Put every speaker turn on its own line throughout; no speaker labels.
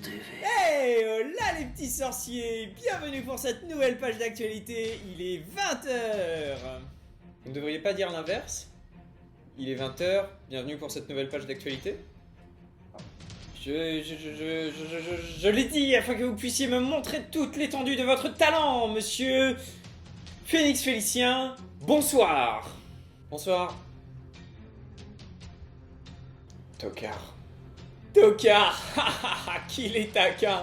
TV.
Hey, là les petits sorciers, bienvenue pour cette nouvelle page d'actualité, il est 20h. Vous ne devriez pas dire l'inverse? Il est 20h, bienvenue pour cette nouvelle page d'actualité. Je l'ai dit afin que vous puissiez me montrer toute l'étendue de votre talent, monsieur Phoenix Félicien. Bonsoir. Bonsoir. Tocard. Tocard. Qu'il est taquin.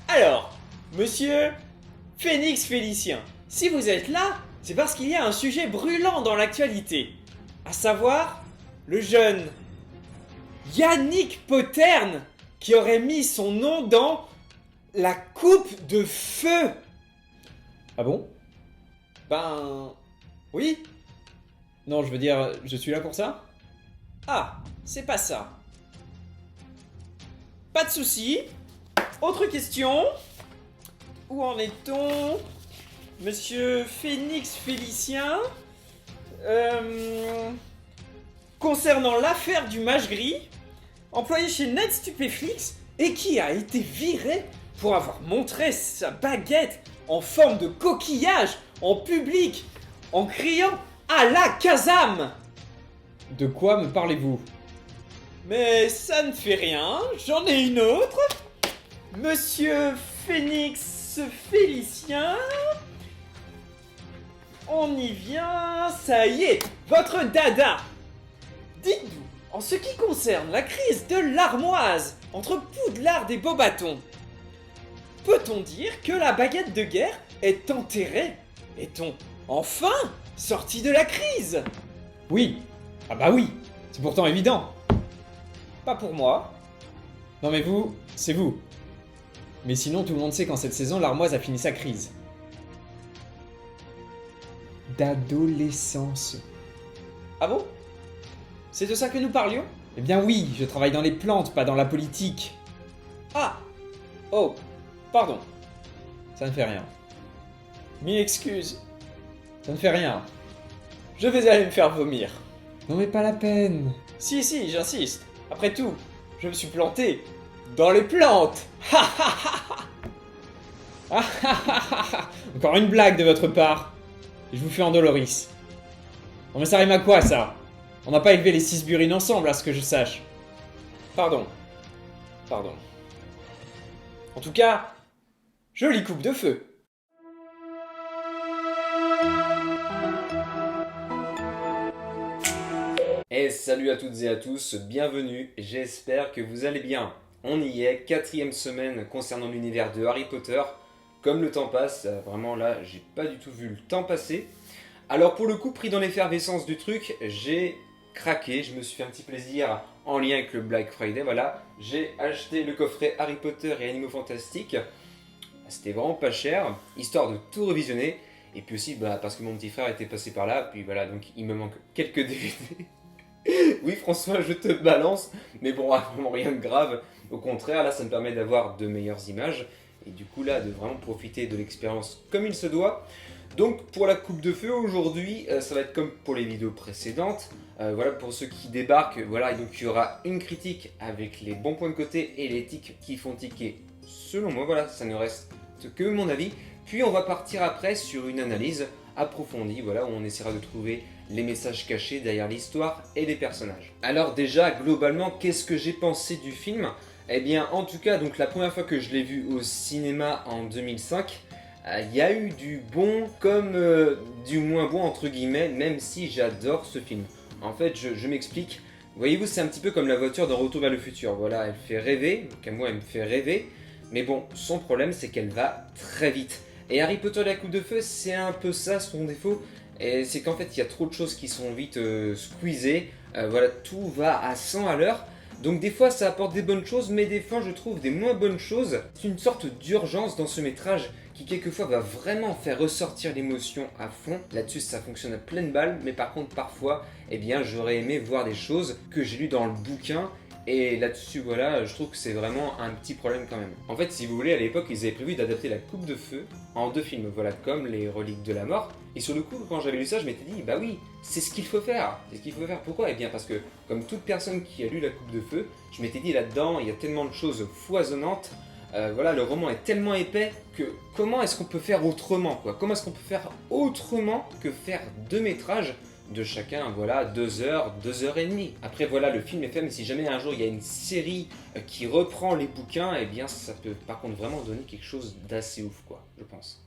Alors, monsieur Phoenix Félicien, si vous êtes là, c'est parce qu'il y a un sujet brûlant dans l'actualité. À savoir, le jeune Yannick Poterne qui aurait mis son nom dans la coupe de feu. Ah bon? Ben... oui? Non, je veux dire, je suis là pour ça? Ah, c'est pas ça. Pas de soucis. Autre question. Où en est-on, monsieur Phoenix Félicien? Concernant l'affaire du mage gris, employé chez Net Stupéflix et qui a été viré pour avoir montré sa baguette en forme de coquillage en public en criant à la Kazam. De quoi me parlez-vous? Mais ça ne fait rien, j'en ai une autre. Monsieur Phoenix Félicien, on y vient, ça y est, votre dada. Dites-nous, en ce qui concerne la crise de l'armoise entre Poudlard et Beaubaton, peut-on dire que la baguette de guerre est enterrée? Est-on enfin sorti de la crise? Oui. Ah bah oui, c'est pourtant évident. Pas pour moi. Non mais vous, c'est vous. Mais sinon tout le monde sait qu'en cette saison, l'armoise a fini sa crise. D'adolescence. Ah bon? C'est de ça que nous parlions? Eh bien oui, je travaille dans les plantes, pas dans la politique. Ah! Oh, pardon. Ça ne fait rien. Mille excuses. Ça ne fait rien. Je vais aller me faire vomir. Non mais pas la peine. Si, j'insiste. Après tout, je me suis planté dans les plantes. Encore une blague de votre part. Et je vous fais endoloris. Non mais ça rime à quoi ça? On n'a pas élevé les 6 burines ensemble à ce que je sache. Pardon. En tout cas, jolie coupe de feu.
Et salut à toutes et à tous, bienvenue, j'espère que vous allez bien. On y est, 4e semaine concernant l'univers de Harry Potter. Comme le temps passe, vraiment là, j'ai pas du tout vu le temps passer. Alors pour le coup, pris dans l'effervescence du truc, j'ai craqué, je me suis fait un petit plaisir en lien avec le Black Friday, voilà. J'ai acheté le coffret Harry Potter et Animaux Fantastiques. C'était vraiment pas cher, histoire de tout revisionner. Et puis aussi, parce que mon petit frère était passé par là, puis voilà, donc il me manque quelques DVD. Oui François, je te balance, mais bon, vraiment rien de grave. Au contraire, là, ça me permet d'avoir de meilleures images. Et du coup, là, de vraiment profiter de l'expérience comme il se doit. Donc, pour la coupe de feu, aujourd'hui, ça va être comme pour les vidéos précédentes. Voilà, pour ceux qui débarquent, voilà, et donc il y aura une critique avec les bons points de côté et les tics qui font tiquer. Selon moi, voilà, ça ne reste que mon avis. Puis, on va partir après sur une analyse approfondie, voilà, où on essaiera de trouver les messages cachés derrière l'histoire et les personnages. Alors déjà, globalement, qu'est-ce que j'ai pensé du film? Eh bien, en tout cas, donc la première fois que je l'ai vu au cinéma en 2005, il y a eu du bon comme du moins bon entre guillemets, même si j'adore ce film. En fait, je m'explique. Voyez-vous, c'est un petit peu comme la voiture de Retour vers le futur. Voilà, elle fait rêver, donc à moi elle me fait rêver. Mais bon, son problème c'est qu'elle va très vite. Et Harry Potter et la coupe de feu, c'est un peu ça son défaut. Et c'est qu'en fait, il y a trop de choses qui sont vite squeezées. Voilà, tout va à 100 à l'heure. Donc des fois, ça apporte des bonnes choses, mais des fois, je trouve des moins bonnes choses. C'est une sorte d'urgence dans ce métrage qui, quelquefois, va vraiment faire ressortir l'émotion à fond. Là-dessus, ça fonctionne à pleine balle. Mais par contre, parfois, eh bien, j'aurais aimé voir des choses que j'ai lues dans le bouquin Et là-dessus, voilà, je trouve que c'est vraiment un petit problème quand même. En fait, si vous voulez, à l'époque, ils avaient prévu d'adapter la Coupe de Feu en 2 films, voilà, comme les Reliques de la Mort. Et sur le coup, quand j'avais lu ça, je m'étais dit, bah oui, c'est ce qu'il faut faire. C'est ce qu'il faut faire. Pourquoi? Eh bien, parce que, comme toute personne qui a lu la Coupe de Feu, je m'étais dit là-dedans, il y a tellement de choses foisonnantes. Voilà, le roman est tellement épais que comment est-ce qu'on peut faire autrement, quoi? Comment est-ce qu'on peut faire autrement que faire 2 métrages de chacun, voilà, 2 heures, 2 heures et demie. Après, voilà, le film est fait, mais si jamais un jour il y a une série qui reprend les bouquins, eh bien, ça peut par contre vraiment donner quelque chose d'assez ouf, quoi, je pense.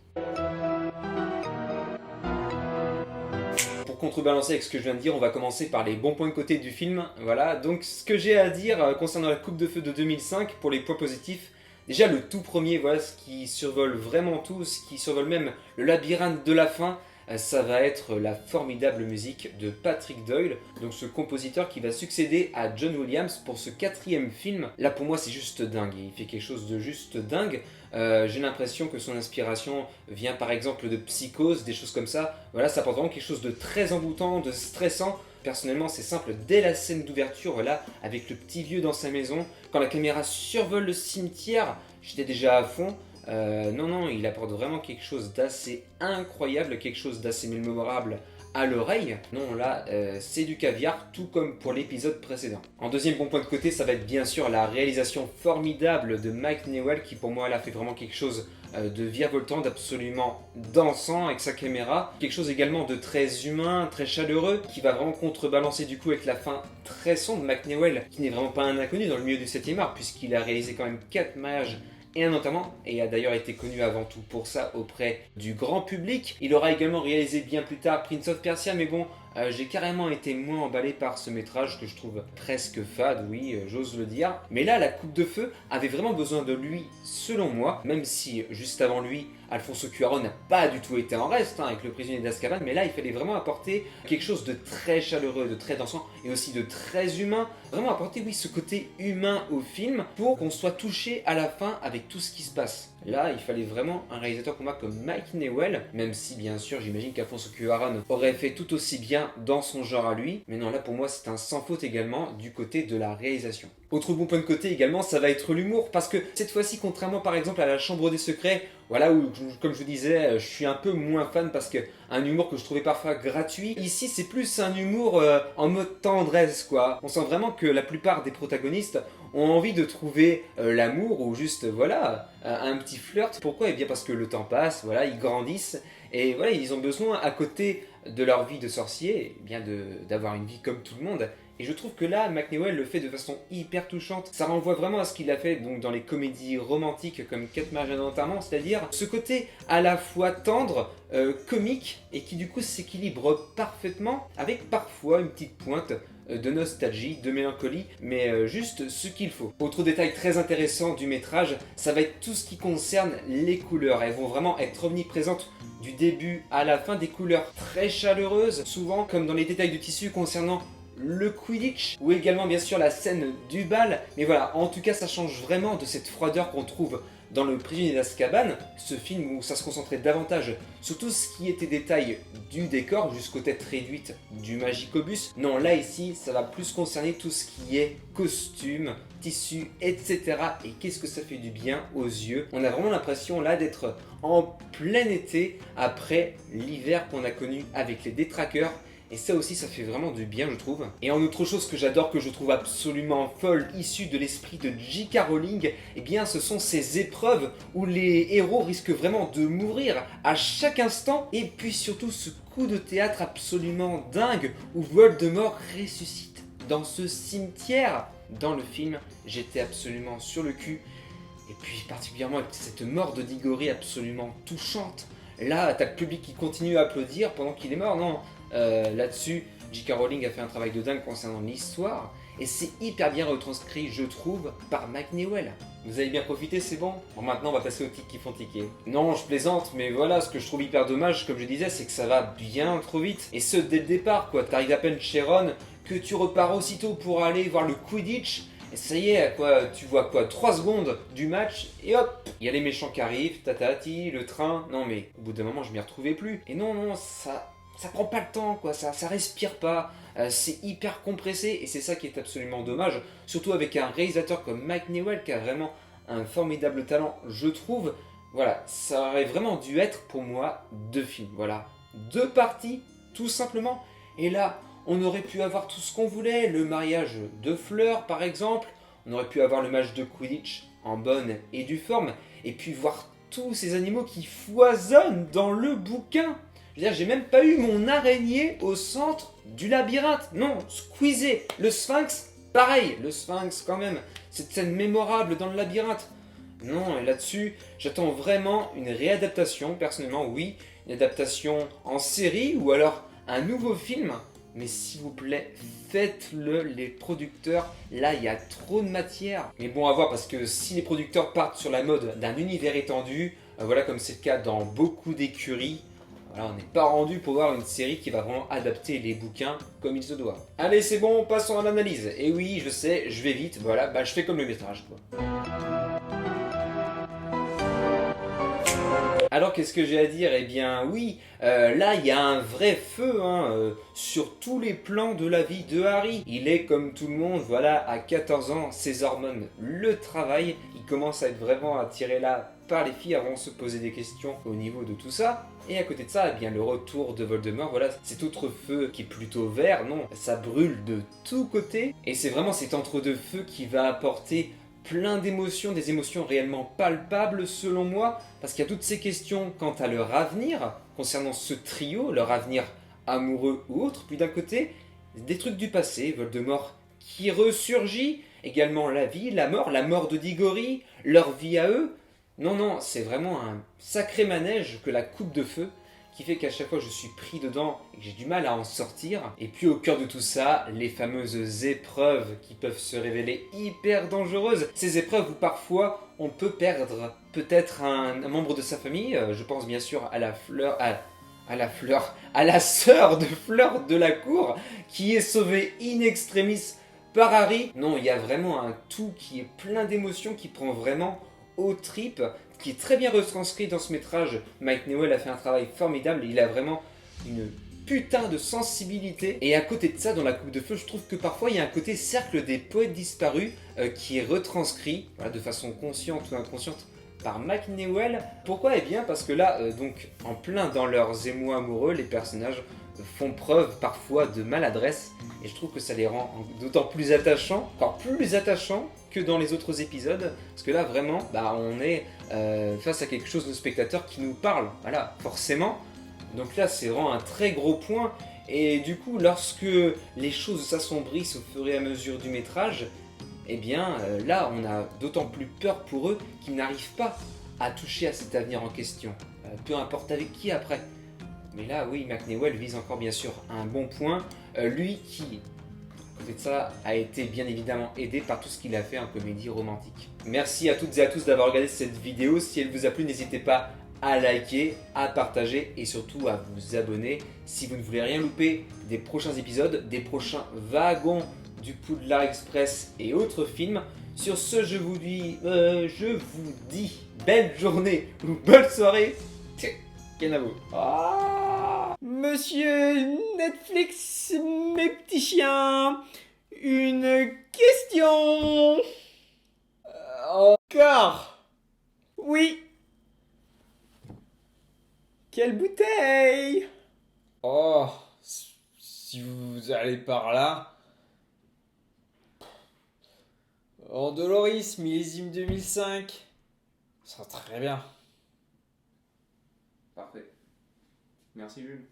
Pour contrebalancer avec ce que je viens de dire, on va commencer par les bons points de côté du film. Voilà, donc ce que j'ai à dire concernant la Coupe de Feu de 2005, pour les points positifs, déjà le tout premier, voilà, ce qui survole vraiment tout, ce qui survole même le labyrinthe de la fin, ça va être la formidable musique de Patrick Doyle, donc ce compositeur qui va succéder à John Williams pour ce 4e film. Là pour moi c'est juste dingue, il fait quelque chose de juste dingue. J'ai l'impression que son inspiration vient par exemple de Psychose, des choses comme ça. Voilà, ça apporte vraiment quelque chose de très envoûtant, de stressant. Personnellement, c'est simple, dès la scène d'ouverture, voilà, avec le petit vieux dans sa maison, quand la caméra survole le cimetière, j'étais déjà à fond. Non, il apporte vraiment quelque chose d'assez incroyable, quelque chose d'assez mémorable à l'oreille. Non, là, c'est du caviar, tout comme pour l'épisode précédent. En deuxième bon point de côté, ça va être bien sûr la réalisation formidable de Mike Newell, qui pour moi, elle a fait vraiment quelque chose de virevoltant, d'absolument dansant avec sa caméra. Quelque chose également de très humain, très chaleureux, qui va vraiment contrebalancer du coup avec la fin très sombre. Mike Newell, qui n'est vraiment pas un inconnu dans le milieu du 7e art, puisqu'il a réalisé quand même 4 mariages et un enterrement, et a d'ailleurs été connu avant tout pour ça auprès du grand public. Il aura également réalisé bien plus tard Prince of Persia, mais bon, j'ai carrément été moins emballé par ce métrage que je trouve presque fade, oui, j'ose le dire. Mais là, la Coupe de Feu avait vraiment besoin de lui, selon moi, même si juste avant lui, Alfonso Cuarón n'a pas du tout été en reste avec Le Prisonnier d'Azkaban, mais là, il fallait vraiment apporter quelque chose de très chaleureux, de très dansant et aussi de très humain. Vraiment apporter, oui, ce côté humain au film pour qu'on soit touché à la fin avec tout ce qui se passe. Là, il fallait vraiment un réalisateur pour moi comme Mike Newell, même si bien sûr j'imagine qu'Alfonso Cuarón aurait fait tout aussi bien dans son genre à lui, mais non, là pour moi c'est un sans faute également du côté de la réalisation. Autre bon point de côté également, ça va être l'humour, parce que cette fois-ci, contrairement par exemple à La Chambre des Secrets, voilà où, comme je vous disais, je suis un peu moins fan parce que un humour que je trouvais parfois gratuit, ici c'est plus un humour en mode tendresse, quoi. On sent vraiment que la plupart des protagonistes ont envie de trouver l'amour ou juste, voilà, un petit flirt. Pourquoi? Eh bien parce que le temps passe, voilà, ils grandissent et voilà, ils ont besoin à côté de leur vie de sorcier, eh bien d'avoir une vie comme tout le monde. Et je trouve que là, McNewell le fait de façon hyper touchante. Ça renvoie vraiment à ce qu'il a fait donc, dans les comédies romantiques comme 4 mariages et un enterrement, c'est-à-dire ce côté à la fois tendre, comique, et qui du coup s'équilibre parfaitement, avec parfois une petite pointe de nostalgie, de mélancolie, mais juste ce qu'il faut. Autre détail très intéressant du métrage, ça va être tout ce qui concerne les couleurs. Elles vont vraiment être omniprésentes du début à la fin, des couleurs très chaleureuses, souvent comme dans les détails de tissu concernant le Quidditch, ou également bien sûr la scène du bal, mais voilà, en tout cas ça change vraiment de cette froideur qu'on trouve dans Le Prisonnier d'Azkaban, ce film où ça se concentrait davantage sur tout ce qui était détail du décor jusqu'aux têtes réduites du Magicobus. Non, là ici, ça va plus concerner tout ce qui est costume, tissu, etc. Et qu'est-ce que ça fait du bien aux yeux. On a vraiment l'impression là d'être en plein été après l'hiver qu'on a connu avec les détraqueurs. Et ça aussi, ça fait vraiment du bien, je trouve. Et en autre chose que j'adore, que je trouve absolument folle, issue de l'esprit de J.K. Rowling, eh bien, ce sont ces épreuves où les héros risquent vraiment de mourir à chaque instant. Et puis surtout, ce coup de théâtre absolument dingue où Voldemort ressuscite dans ce cimetière. Dans le film, j'étais absolument sur le cul. Et puis particulièrement avec cette mort de Diggory absolument touchante. Là, t'as le public qui continue à applaudir pendant qu'il est mort, non. Là-dessus, J.K. Rowling a fait un travail de dingue concernant l'histoire et c'est hyper bien retranscrit, je trouve, par Mike Newell. Vous avez bien profité, c'est bon? Bon, maintenant on va passer aux tics qui font tiquer. Non, je plaisante, mais voilà, ce que je trouve hyper dommage, comme je disais, c'est que ça va bien trop vite. Et ce, dès le départ, quoi. T'arrives à peine chez Ron, que tu repars aussitôt pour aller voir le Quidditch. Et ça y est, quoi, tu vois quoi, 3 secondes du match, et hop, il y a les méchants qui arrivent, tatati, le train. Non mais, au bout d'un moment, je m'y retrouvais plus. Et non, ça... ça prend pas le temps, quoi, ça respire pas, c'est hyper compressé, et c'est ça qui est absolument dommage, surtout avec un réalisateur comme Mike Newell qui a vraiment un formidable talent, je trouve. Voilà, ça aurait vraiment dû être pour moi 2 films, voilà, 2 parties, tout simplement, et là, on aurait pu avoir tout ce qu'on voulait, le mariage de Fleur par exemple, on aurait pu avoir le match de Quidditch en bonne et due forme, et puis voir tous ces animaux qui foisonnent dans le bouquin. Je veux dire, j'ai même pas eu mon araignée au centre du labyrinthe. Non, squeezé. Le sphinx, pareil. Le sphinx, quand même. Cette scène mémorable dans le labyrinthe. Non, et là-dessus, j'attends vraiment une réadaptation. Personnellement, oui. Une adaptation en série ou alors un nouveau film. Mais s'il vous plaît, faites-le, les producteurs. Là, il y a trop de matière. Mais bon, à voir, parce que si les producteurs partent sur la mode d'un univers étendu, voilà, comme c'est le cas dans beaucoup d'écuries, voilà, on n'est pas rendu pour voir une série qui va vraiment adapter les bouquins comme il se doit. Allez, c'est bon, passons à l'analyse. Et oui, je sais, je vais vite, voilà, je fais comme le métrage, quoi. Alors qu'est-ce que j'ai à dire? Eh bien oui, là il y a un vrai feu sur tous les plans de la vie de Harry. Il est comme tout le monde, voilà, à 14 ans, ses hormones le travaillent. Il commence à être vraiment attiré là par les filles avant de se poser des questions au niveau de tout ça. Et à côté de ça, eh bien le retour de Voldemort, voilà, cet autre feu qui est plutôt vert, non, ça brûle de tous côtés. Et c'est vraiment cet entre-deux-feux qui va apporter plein d'émotions, des émotions réellement palpables selon moi, parce qu'il y a toutes ces questions quant à leur avenir, concernant ce trio, leur avenir amoureux ou autre, puis d'un côté, des trucs du passé, Voldemort qui ressurgit, également la vie, la mort de Diggory, leur vie à eux. Non, non, c'est vraiment un sacré manège que la coupe de feu, qui fait qu'à chaque fois je suis pris dedans et que j'ai du mal à en sortir. Et puis au cœur de tout ça, les fameuses épreuves qui peuvent se révéler hyper dangereuses. Ces épreuves où parfois on peut perdre peut-être un membre de sa famille. Je pense bien sûr à la sœur de Fleur de la Cour qui est sauvée in extremis par Harry. Non, il y a vraiment un tout qui est plein d'émotions, qui prend vraiment aux tripes, qui est très bien retranscrit dans ce métrage. Mike Newell a fait un travail formidable, il a vraiment une putain de sensibilité. Et à côté de ça, dans la coupe de feu, je trouve que parfois il y a un côté cercle des poètes disparus qui est retranscrit, voilà, de façon consciente ou inconsciente, par Mike Newell. Pourquoi? Eh bien parce que là, donc en plein dans leurs émois amoureux, les personnages font preuve parfois de maladresse, et je trouve que ça les rend d'autant plus attachants, encore plus attachants que dans les autres épisodes, parce que là vraiment, on est face à quelque chose de spectateur qui nous parle, voilà, forcément. Donc là c'est vraiment un très gros point, et du coup lorsque les choses s'assombrissent au fur et à mesure du métrage, eh bien là on a d'autant plus peur pour eux qu'ils n'arrivent pas à toucher à cet avenir en question, peu importe avec qui après. Mais là, oui, McNewell vise encore bien sûr un bon point. Lui qui, à côté de ça, a été bien évidemment aidé par tout ce qu'il a fait en comédie romantique. Merci à toutes et à tous d'avoir regardé cette vidéo. Si elle vous a plu, n'hésitez pas à liker, à partager et surtout à vous abonner si vous ne voulez rien louper des prochains épisodes, des prochains wagons du Poudlard Express et autres films. Sur ce, je vous dis belle journée ou bonne soirée. Kenavo.
Monsieur Netflix, mes petits chiens, une question. Encore. Oui. Quelle bouteille?
Oh, si vous allez par là. Andoloris, millésime 2005. Ça sera très bien.
Parfait. Merci Jules.